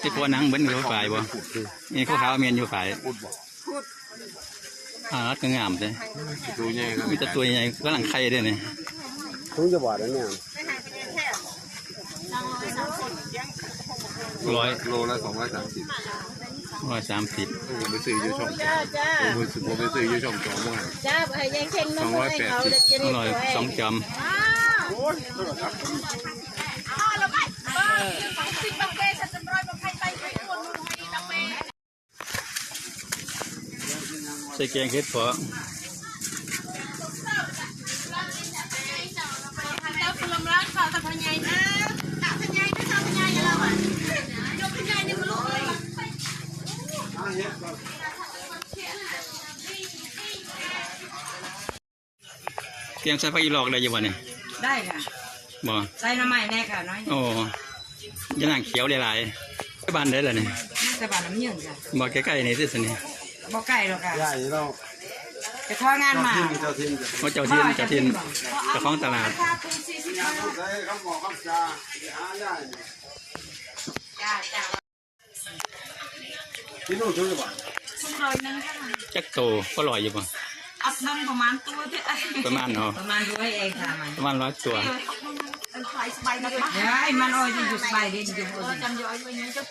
ที่ตัวนังเบิ้ลอยู่ฝ่ายบ่นี่เขาขาวเมียนอยู่ฝ่ายก็งามเลยมีแต่ตัวใหญ่ก็หลังไข่ด้วยนี่ทุ่งจะบาดแล้วเนี่ยโลละ230ไปซื้อยูช่องผมไปซื้อยูช่องจอมว่าจ้าไอ้ยังเข่งน้ำมันเขาเด็กกิน2 จอมใส่แกงเห็ดเพาะเตรียมใส่ผักอีหลอกได้ยังวะเนี่ยได้ค่ะบ่ใส่น้ำใหม่แน่ค่ะน้อยโอ้ยนางเขียวหลายๆไปบ้านได้เลยเนี่ยแต่บ้านน้ำเยื่อจ้ะบ่ใกล้ๆนี่ที่สุดนี่บ่ใกล้หรอกค่ะใหญ่เราไปทอดงานมาเจ้าถิ่นเจ้าของตลาดที่นู่นทุ่งจะบาดจักโตก็ลอยอยู่ป่ะอัพน้ำประมาณตัวที่ประมาณเนาะประมาณ100เองค่ะประมาณ100 ตัวมันอ้อยจะอยู่สบายดีอยู่จำย้อยไว้เนี่ยจะ